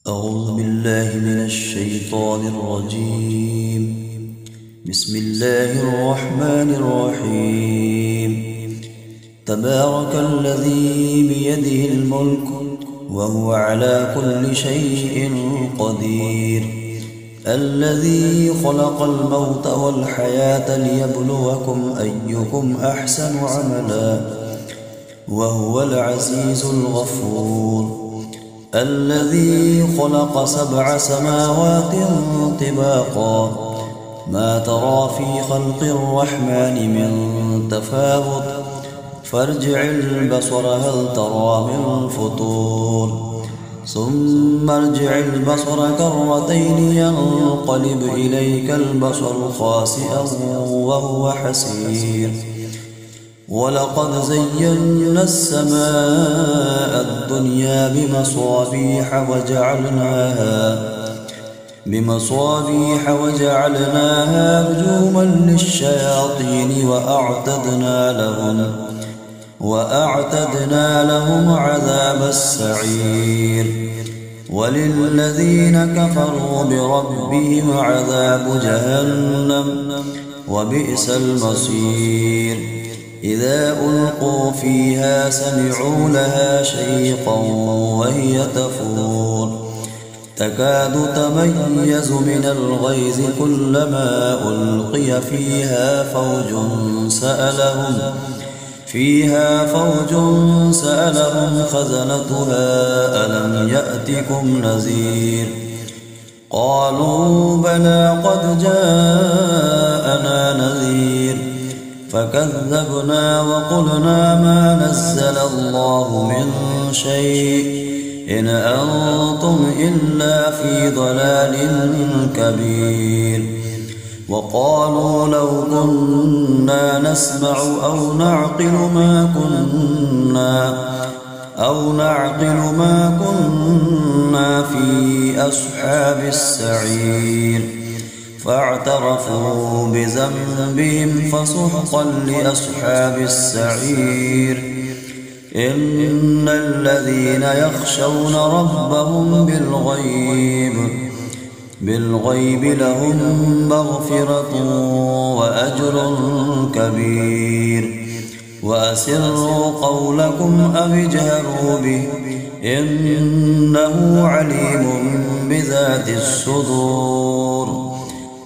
أعوذ بالله من الشيطان الرجيم. بسم الله الرحمن الرحيم. تبارك الذي بيده الملك وهو على كل شيء قدير، الذي خلق الموت والحياة ليبلوكم أيكم أحسن عملا وهو العزيز الغفور، الذي خلق 7 سماوات طباقا ما ترى في خلق الرحمن من تفاوت فارجع البصر هل ترى من فطور، ثم ارجع البصر كرتين ينقلب إليك البصر خاسئا وهو حسير، ولقد زينا السماء الدنيا بمصابيح وجعلناها رجوما للشياطين وأعتدنا لهم عذاب السعير، وللذين كفروا بربهم عذاب جهنم وبئس المصير. إذا ألقوا فيها سمعوا لها شيقا وهي تفور تكاد تميز من الغيظ كلما ألقي فيها فوج سألهم خزنتها ألم يأتكم نذير، قالوا بلى قد جاءنا نذير فكذبنا وقلنا ما نزل الله من شيء إن أنتم إلا في ضلال كبير، وقالوا لو كنا نسمع أو نعقل ما كنا في أصحاب السعير، فاعترفوا بذنبهم فسحقا لأصحاب السعير. إن الذين يخشون ربهم بالغيب لهم مغفرة وأجر كبير، وأسروا قولكم أو اجهروا به إنه عليم بذات الصدور،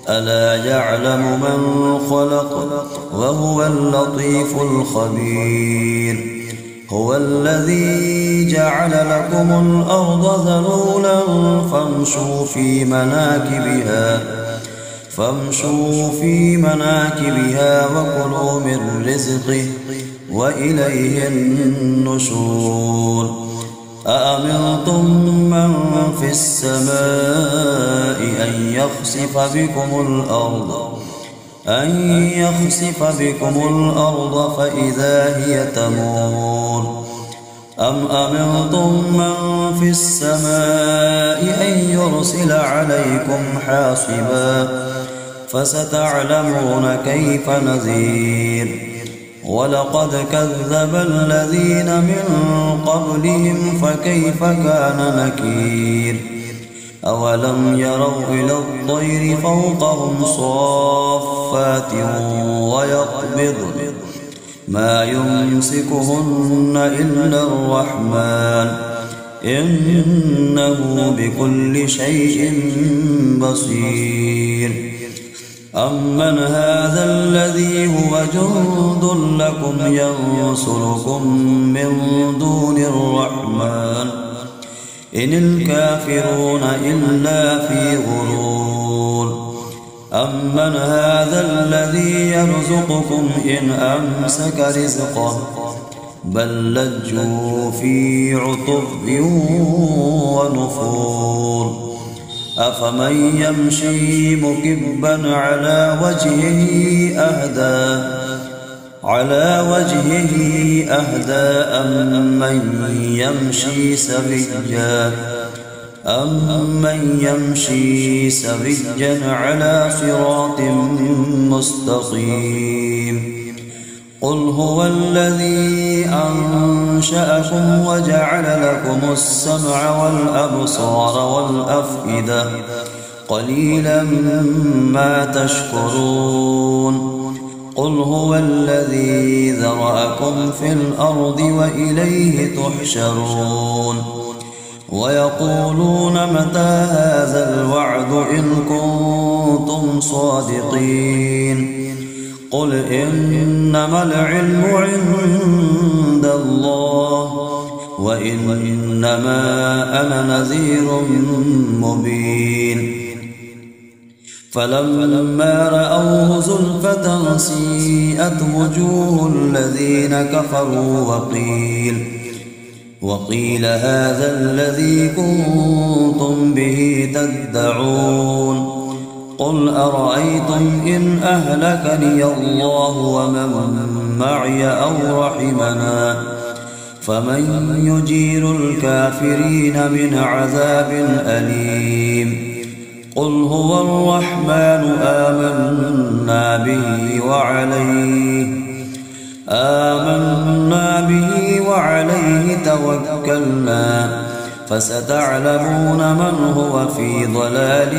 ألا يعلم من خلق وهو اللطيف الخبير. هو الذي جعل لكم الأرض ذلولا فامشوا في مناكبها وكلوا من رزقه وإليه النشور. أأمنتم من في السماء أن يخسف بكم الأرض فإذا هي تمور، أم أمنتم من في السماء أن يرسل عليكم حاصبا فستعلمون كيف نذير. ولقد كذب الذين من قبلهم فكيف كان نكير. أولم يروا إلى الطير فوقهم صافات ويقبضن ما يمسكهن إلا الرحمن إنه بكل شيء بصير. أمن هذا الذي هو جند لكم ينصركم من دون الرحمن إن الكافرون إلا في غرور. أمن هذا الذي يرزقكم إن أمسك رزقه بل لجوا في عتب ونفور. أفمن يمشي مكبا على وجهه أهدى أمن يمشي سويا على صراط مستقيم. قل هو الذي أنشأكم وجعل لكم السمع والأبصار والأفئدة قليلا ما تشكرون قل هو الذي ذرأكم في الأرض وإليه تحشرون ويقولون متى هذا الوعد إن كنتم صادقين قل إنما العلم عند الله وإنما أنا نذير مبين فلما رأوه زلفة سيئت وجوه الذين كفروا وقيل هذا الذي كنتم به تدعون قل أرأيتم إن أهلكني الله ومن معي أو رحمنا فمن يجير الكافرين من عذاب أليم قل هو الرحمن آمنا به وعليه توكلنا فستعلمون من هو في ضلال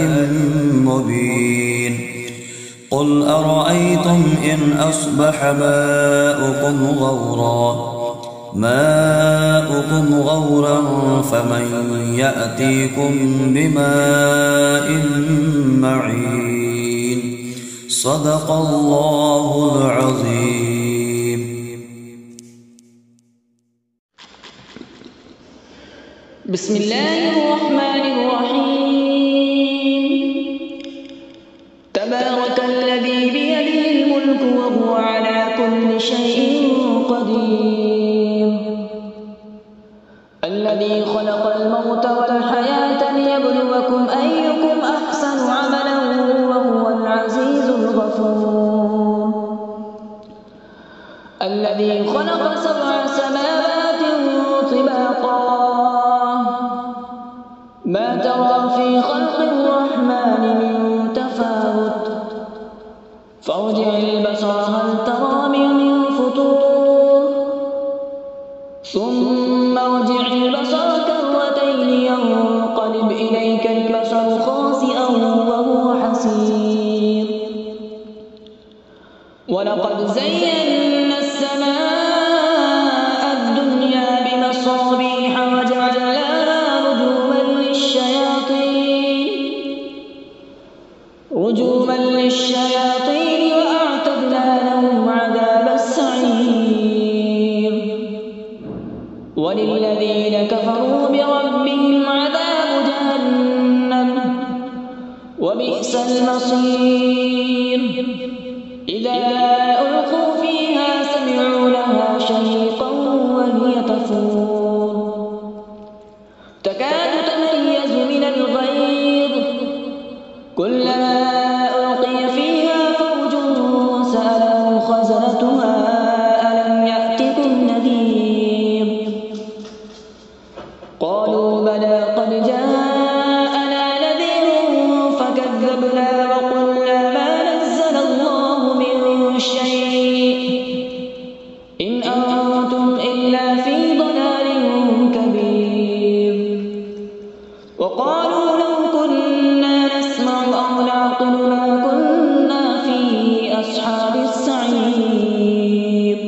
مبين قل أرأيتم إن أصبح ماؤكم غورا فمن يأتيكم بماء معين صدق الله العظيم. بسم الله الرحمن الرحيم. تبارك الذي بيده الملك وهو على كل شيء قدير الذي خلق الموت والحياة ليبلوكم أيكم أحسن عملا وهو العزيز الغفور الذي خلق 7 سماوات طباقا ما ترى في خلق الرحمن من تفاوت فارجع البصر هل ترى من فطور ثم ارجع البصر كرتين ينقلب إليك البصر خاسئا وهو حسير ولقد زينا السماء الدنيا بمصابيح وجعلناها رجوما للشياطين وأعتدنا لهم عذاب السعير وللذين كفروا بربهم عذاب جهنم وبئس المصير إذا ألقوا فيها سمعوا لها شهيقا وهي تفور تكاد تميز من الغيظ كلما ألقي فيها فوج سألهم خزنتها ألم يأتكم نذير قالوا بلى قد جاءنا نذير فكذبنا وقلنا ما نزل الله من شيء إن أنتم إلا في ضلال كبير وقالوا لو كنا نسمع أو نعقل ما كنا في أصحاب السعير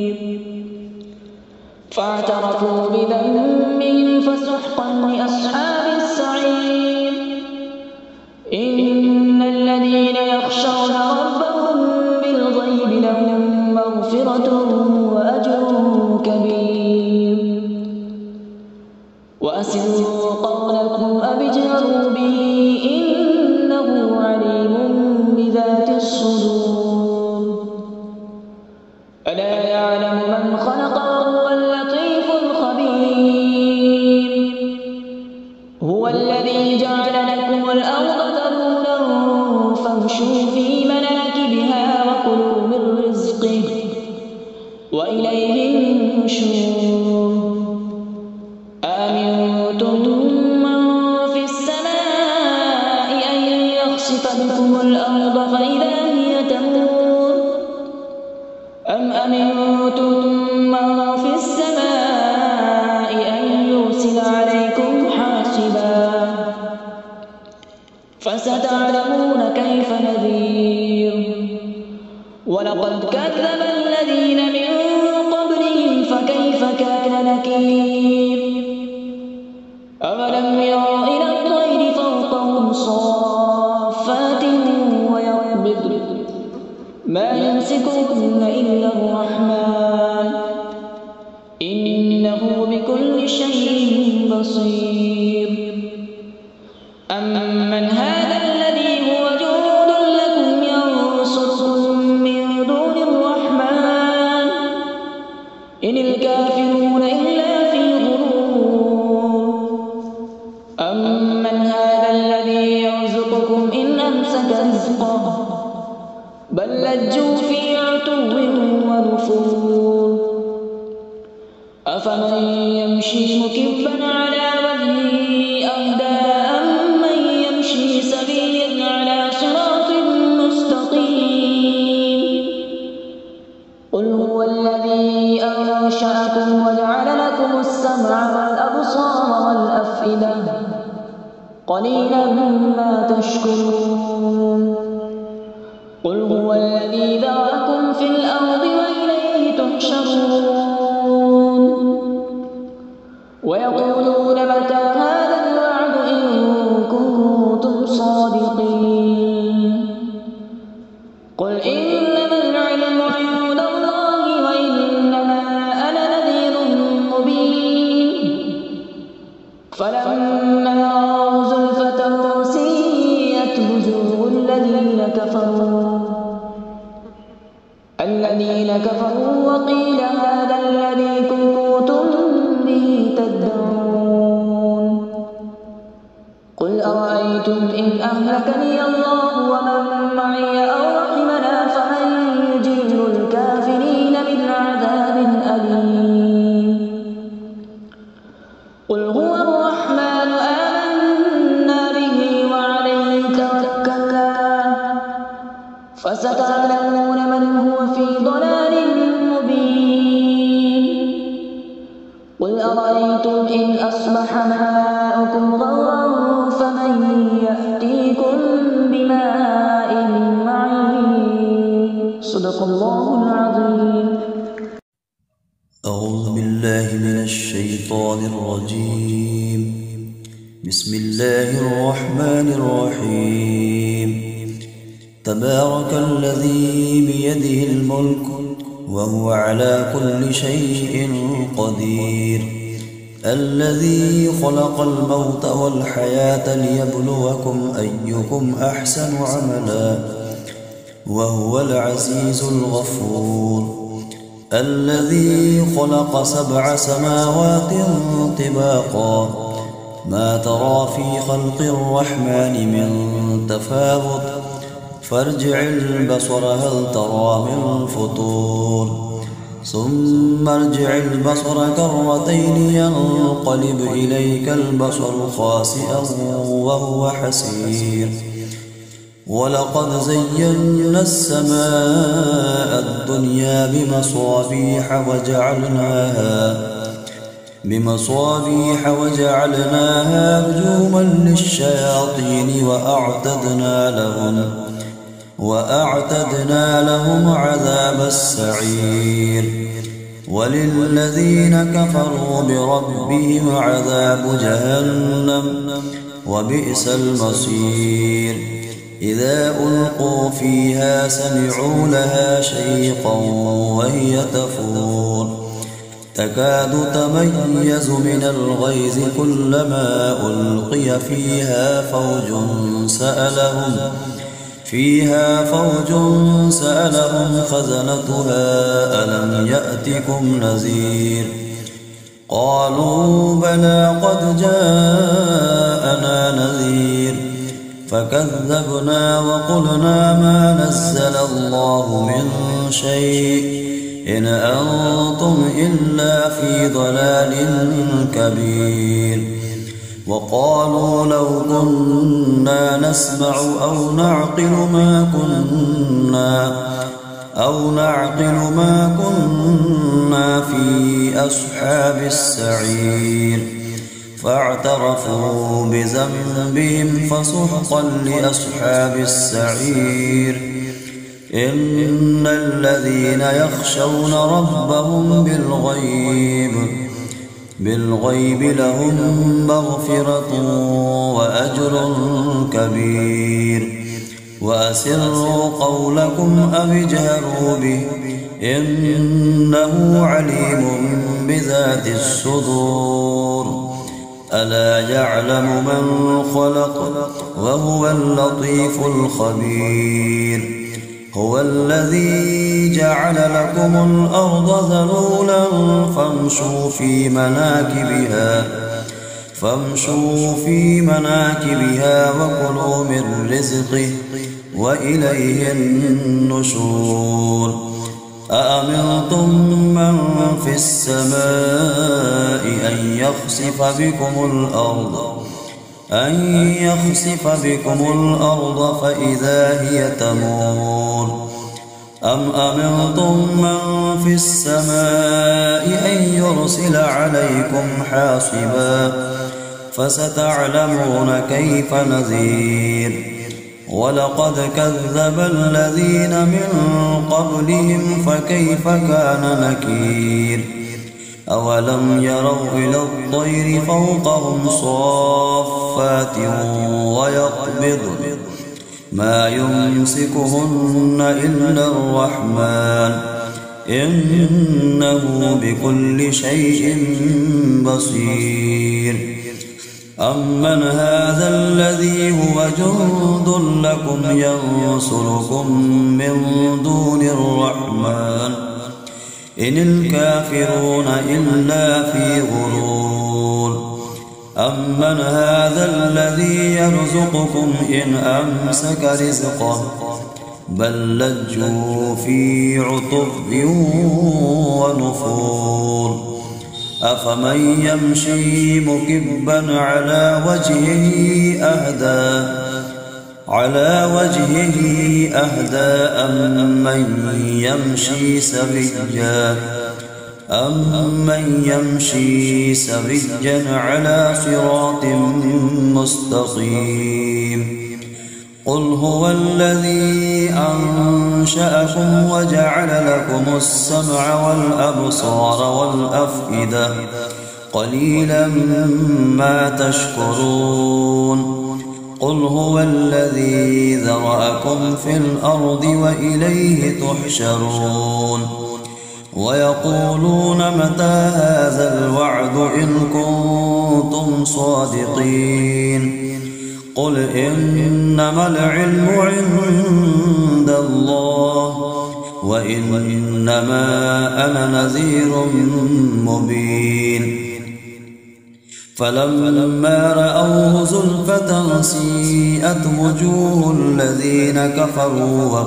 فاعترفوا بذنبهم فسحقا لأصحاب السعير إن الذين يخشون ربهم بالغيب لهم مغفرة وأجر كبير وأسروا قولكم أبجهروا به إنه عليم بذات الصدور ألا يعلم من خلق وهو اللطيف الخبير هو الذي جعل لكم الأرض ذلولا فامشوا في مناكبها وكلوا من رزقه وإليه النشور أأمنتم من في السماء أن يخسف بكم الأرض فإذا هي تمور أم أأمنتم من في السماء أن يرسل عليكم حاصبا فستعلمون كيف نذير ولقد كذب الذين من قبلهم فكيف كان نكير أولم يروا إلى الطير فوقهم صافات ويقبضن ما يمسكهن إلا الرحمن إنه بكل شيء بصير أمن هذا الذي هو جند لكم ينصركم من دون الرحمن إن الكافرون إلا في غرور أمن هذا الذي يرزقكم إن أمسك رزقه بل لجوا في عتو ونفور أفمن يمشي مكبا على وجهه أهدى أمن يمشي سويا على صراط مستقيم قل هو الذي أنشأكم وجعل لكم السمع والأبصار والأفئدة قليلا ما تشكرون قل هو الذي ذرأكم في الأرض وإليه تحشرون ويقولون متى هذا الوعد إن كنتم صادقين قل إنما العلم عند الله وإنما أنا نذير مبين فلما رأوا زلفة سيئت وجوه الذين كفروا وقيل هذا الذي كنتم به تدعون قل أرأيتم إن أهلكني الله ومن معي أو رحمنا فمن يجير الكافرين من عذاب أليم قل هو الرحمن آمنا به وعليه توكلنا فستعلمون من هو في ضلال مبين قل أرأيتم إن أصبح ماؤكم غورا فمن يأتيكم بماء معين صدق الله العظيم. أعوذ بالله من الشيطان الرجيم. بسم الله الرحمن الرحيم. تبارك الذي بيده الملك وهو على كل شيء قدير الذي خلق الموت والحياة ليبلوكم أيكم أحسن عملا وهو العزيز الغفور الذي خلق 7 سماوات طباقا ما ترى في خلق الرحمن من تفاوت فارجع البصر هل ترى من فطور ثم ارجع البصر كرتين ينقلب إليك البصر خاسئا وهو حسير ولقد زينا السماء الدنيا بمصابيح وجعلناها رجوما للشياطين وأعتدنا لهم عذاب السعير وللذين كفروا بربهم عذاب جهنم وبئس المصير إذا ألقوا فيها سمعوا لها شيقا وهي تفور تكاد تميز من الغيظ كلما ألقي فيها فوج سألهم خزنتها ألم يأتكم نذير قالوا بلى قد جاءنا نذير فكذبنا وقلنا ما نزل الله من شيء إن أنتم إلا في ضلال كبير وقالوا لو كنا نسمع أو نعقل أو نعقل ما كنا في أصحاب السعير فاعترفوا بذنبهم فسحقا لأصحاب السعير إن الذين يخشون ربهم بالغيب لهم مغفرة وأجر كبير وأسروا قولكم أو اجهروا به إنه عليم بذات الصدور ألا يعلم من خلق وهو اللطيف الخبير هو الذي جعل لكم الأرض ذلولا فامشوا في مناكبها وكلوا من رزقه وإليه النشور أأمنتم من في السماء أن يخسف بكم الأرض فإذا هي تمور أم أمنتم من في السماء أن يرسل عليكم حاصبا فستعلمون كيف نذير ولقد كذب الذين من قبلهم فكيف كان نكير أولم يروا إلى الطير فوقهم صافات ويقبضن ما يمسكهن إلا الرحمن إنه بكل شيء بصير أمن هذا الذي هو جند لكم ينصركم من دون الرحمن إن الكافرون إلا في غرور أمن هذا الذي يرزقكم إن أمسك رزقه بل لجوا في عتب ونفور أفمن يمشي مكبا على وجهه أهدى أمن يمشي سويا على صراط مستقيم قل هو الذي أنشأكم وجعل لكم السمع والأبصار والأفئدة قليلا ما تشكرون قل هو الذي ذرأكم في الأرض وإليه تحشرون ويقولون متى هذا الوعد إن كنتم صادقين قل إنما العلم عند الله وإنما أنا نذير مبين فلما رأوه زلفة سيئت وجوه الذين كفروا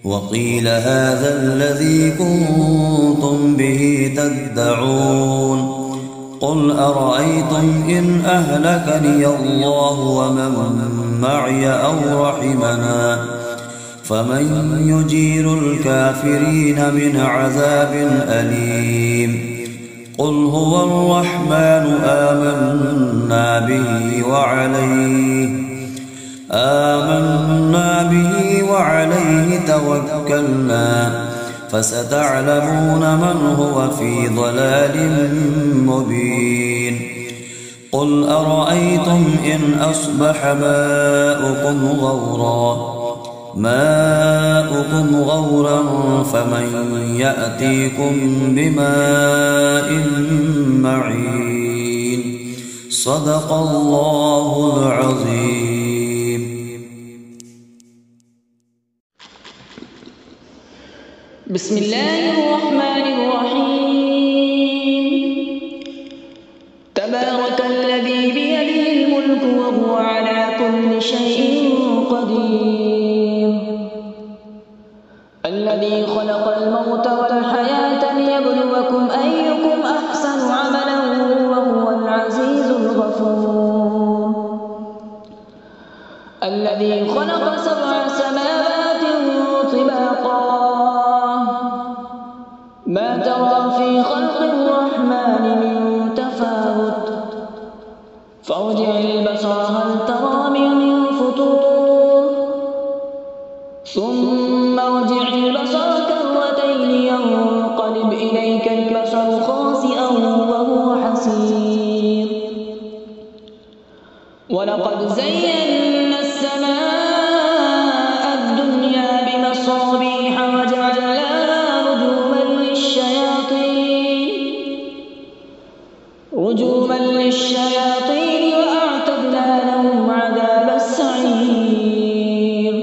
وقيل هذا الذي كنتم به تدعون قل أرأيتم إن أهلكني الله ومن معي أو رحمنا فمن يجير الكافرين من عذاب أليم قل هو الرحمن آمنا به وعليه توكلنا فستعلمون من هو في ضلال مبين قل أرأيتم إن أصبح ماؤكم غورا فمن يأتيكم بماء معين صدق الله العظيم. بسم الله الرحمن الرحيم. تبارك الذي بيده الملك وهو على كل شيء قدير الذي خلق الموت والحياة ليبلوكم أيكم أحسن عملا وهو العزيز الغفور الذي خلق 7 سماوات طباقا ترى في خلق الرحمن من تفاوت فارجع البصر هل ترى من فطور ثم ارجع البصر كرتين ينقلب إليك البصر خاسئا وهو حسير ولقد زينا السماء الدنيا بمصابيح وجعلناها رجوما للشياطين وأعتدنا لهم عذاب السعير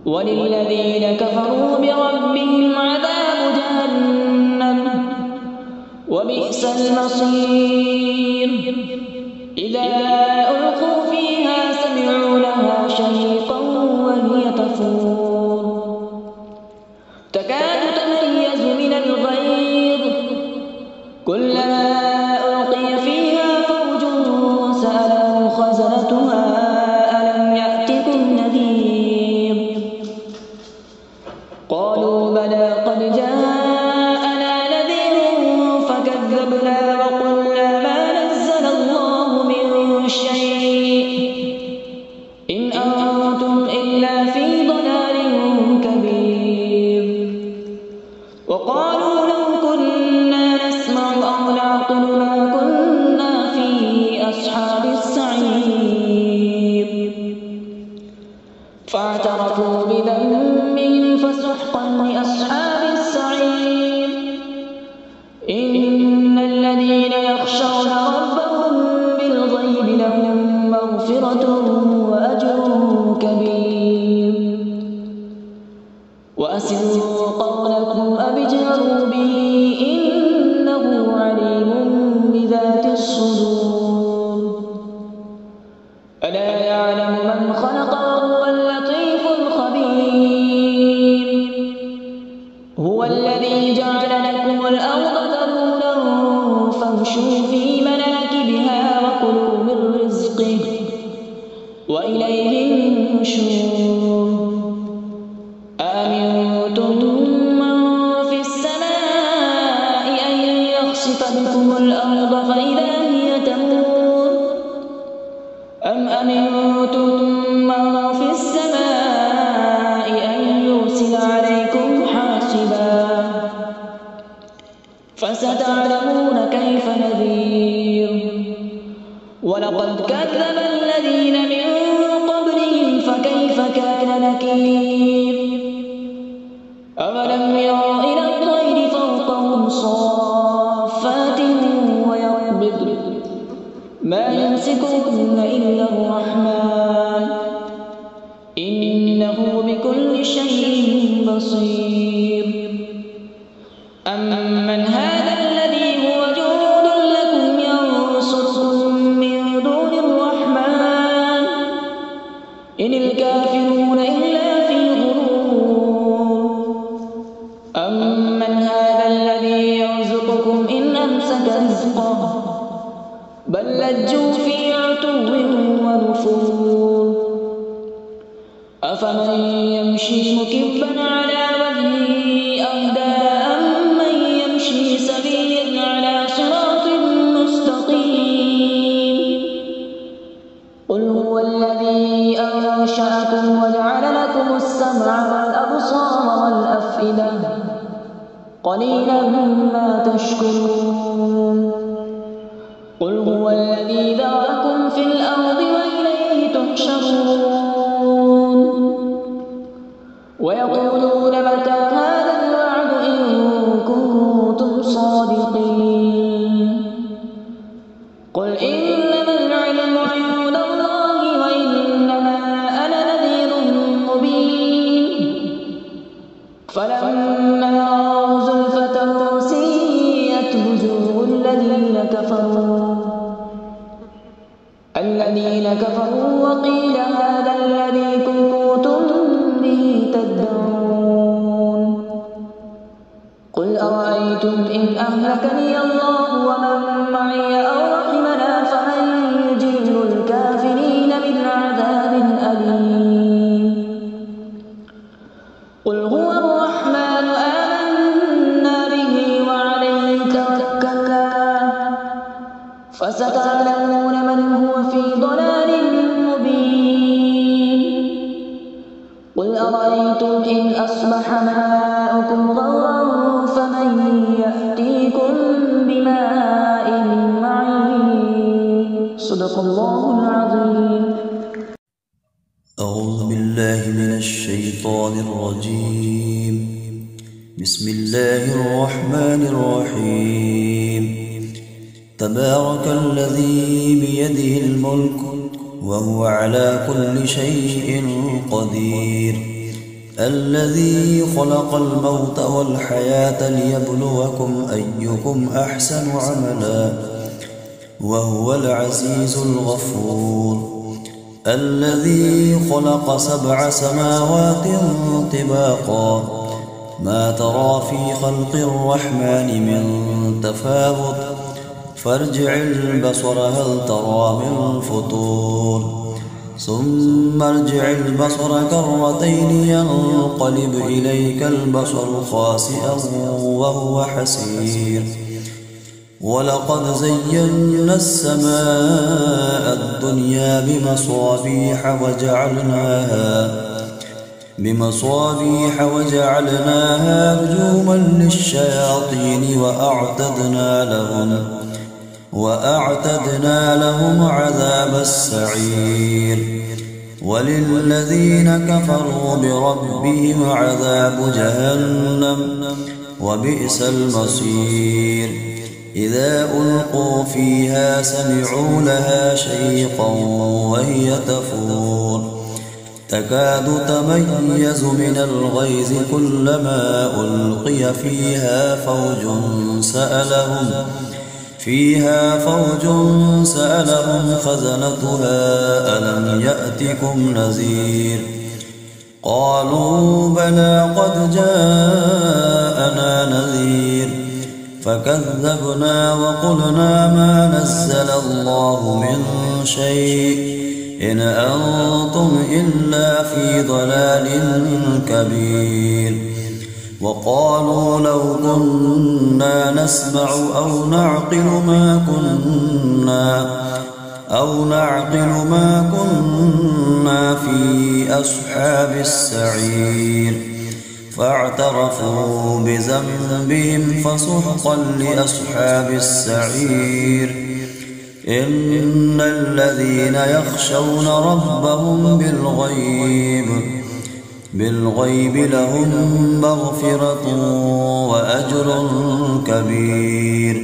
وللذين كفروا بربهم عذاب جهنم وبئس المصير إذا ألقوا فيها سمعوا لها شهيقا وهي تفور تكاد تميز من الغيظ كلما ألقي فيها فوج سألهم خزنتها ألم يأتكم نذير قالوا بلى قد جاءنا نذير فكذبنا وقلنا ما نزل الله من شيء إن أنتم إلا في ضلال كبير وقالوا لو كنا نسمع أو نعقل ما كنا في أصحاب السعير فاعترفوا بذنبهم فسحقا لأصحاب السعير إن الذين يخشون ربهم بالغيب لهم مغفرة وأجر كبير وأسروا قولكم أو اجهروا به إنه عليم بذات الصدور ألا يعلم من خلق وهو اللطيف الخبير هو الذي جعل لكم الأرض ذلولا فامشوا في مناكبها وكلوا من رزقه وإليه النشور أأمنتم من في السماء أن يخسف بكم الأرض فإذا هي تمور أم أمنتم من في السماء أن يرسل عليكم حاصبا فستعلمون كيف نذير ولقد كذب الذين من قبلهم فكيف كان نكير أولم يروا إلى الطير فوقهم صافات ويقبض ما يمسكهن إلا الرحمن إنه بكل شيء بصير أمن هذا الذي هو جند لكم ينصركم من دون الرحمن إن الكافرون إلا في غرور أمن هذا الذي يرزقكم إن أمسك رزقه بل لجوا في عتو ونفور أفمن يمشي مكبا على وجهه أهدى أمن يمشي سويا على صراط مستقيم قل هو الذي أنشأكم وجعل لكم السمع والأبصار والأفئدة قليلا ما تشكرون قل هو الذي ذرأكم في الأرض وإليه تحشرون ويقولون متى هذا الوعد إن كنتم صادقين قل إنما العلم عند الله وإنما أنا نذير مبين فلما رأوا زلفة سيئت وجوه الذين كفروا وقيل هذا الذي كنتم به تدعون قل أرأيتم إن أهلكني الله ومن معي أو رحمنا فمن يجير الكافرين من عذاب أليم قل هو الرحمن آمنا به إن أصبح ماؤكم غورا فمن يأتيكم بماء معين. صدق الله العظيم. أعوذ بالله من الشيطان الرجيم. بسم الله الرحمن الرحيم. تبارك الذي بيده الملك وهو على كل شيء قدير، الذي خلق الموت والحياة ليبلوكم أيكم أحسن عملا وهو العزيز الغفور، الذي خلق 7 سماوات طباقا ما ترى في خلق الرحمن من تفاوت فارجع البصر هل ترى من فطور، ثم ارجع البصر كرتين ينقلب إليك البصر خاسئا وهو حسير، ولقد زينا السماء الدنيا بمصابيح وجعلناها رجوما للشياطين وأعتدنا لهم عذاب السعير، وللذين كفروا بربهم عذاب جهنم وبئس المصير، إذا ألقوا فيها سمعوا لها شيقا وهي تفور، تكاد تميز من الغيظ كلما ألقي فيها فوج سألهم خزنتها ألم يأتكم نذير، قالوا بلى قد جاءنا نذير، فكذبنا وقلنا ما نزل الله من شيء إن أنتم إلا في ضلال كبير، وقالوا لو كنا نسمع أو نعقل ما كنا في أصحاب السعير، فاعترفوا بذنبهم فسحقا لأصحاب السعير، إن الذين يخشون ربهم بالغيب لهم مغفرة وأجر كبير،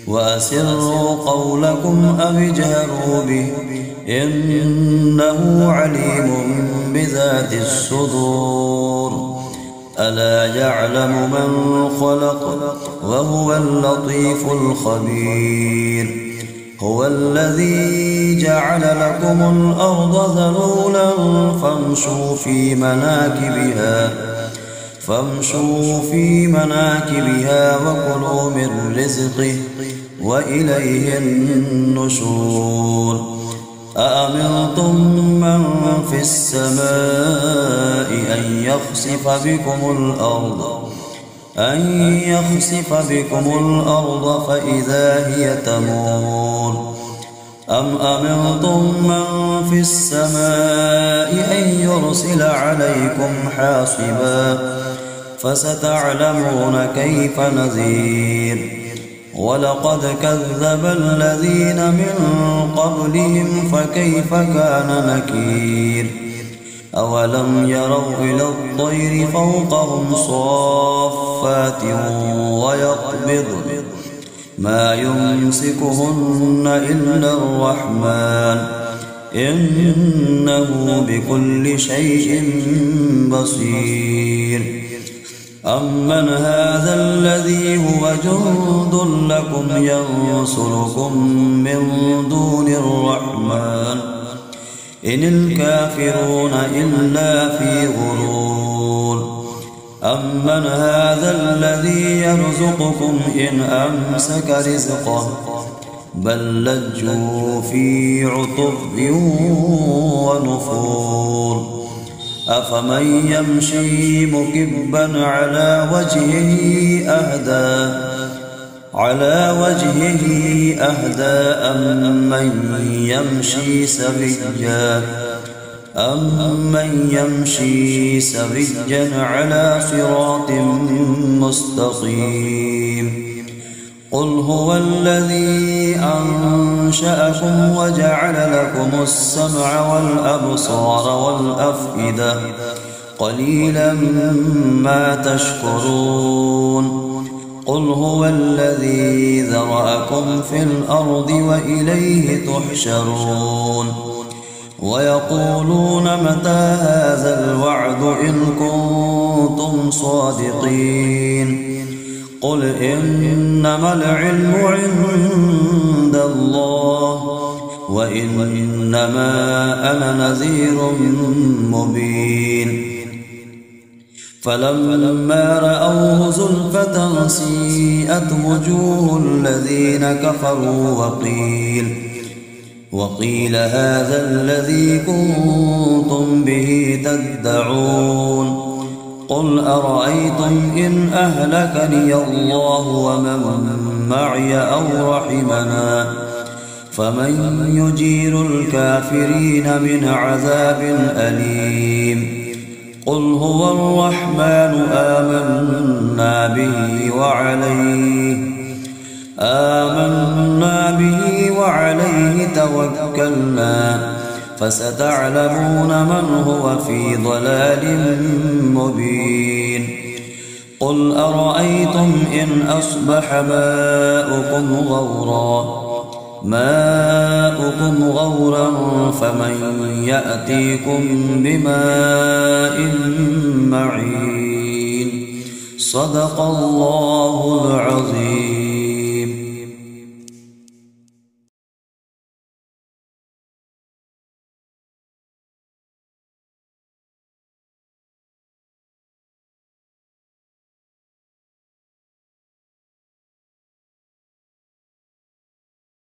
وأسروا قولكم أو اجهروا به إنه عليم بذات الصدور، ألا يعلم من خلق وهو اللطيف الخبير، هو الذي جعل لكم الأرض ذلولا فامشوا في مناكبها وكلوا من رزقه وإليه النشور، أأمنتم من في السماء أن يخسف بكم الأرض فإذا هي تمور، أم أمنتم من في السماء أن يرسل عليكم حاصبا فستعلمون كيف نذير، ولقد كذب الذين من قبلهم فكيف كان نكير، أولم يروا إلى الطير فوقهم صافات ويقبضن ما يمسكهن إلا الرحمن إنه بكل شيء بصير، أمن هذا الذي هو جند لكم ينصركم من دون الرحمن إن الكافرون إلا في غرور، أمن هذا الذي يرزقكم إن أمسك رزقه بل لجوا في عتب ونفور، أفمن يمشي مكبا على وجهه أهدى أم من يمشي سويا أمن يمشي سويا على صراط مستقيم قل هو الذي أنشأكم وجعل لكم السمع والأبصار والأفئدة قليلا ما تشكرون قل هو الذي ذرأكم في الأرض وإليه تحشرون ويقولون متى هذا الوعد إن كنتم صادقين قل إنما العلم عند الله وإنما أنا نذير مبين فلما رأوه زلفة سيئت وجوه الذين كفروا وقيل هذا الذي كنتم به تدعون قل أرأيتم إن أهلكني الله ومن معي أو رحمنا فمن يجير الكافرين من عذاب أليم قل هو الرحمن آمنا به وعليه توكلنا فستعلمون من هو في ضلال مبين قل أرأيتم إن أصبح ماؤكم غورا فمن يأتيكم بماء معين صدق الله العظيم.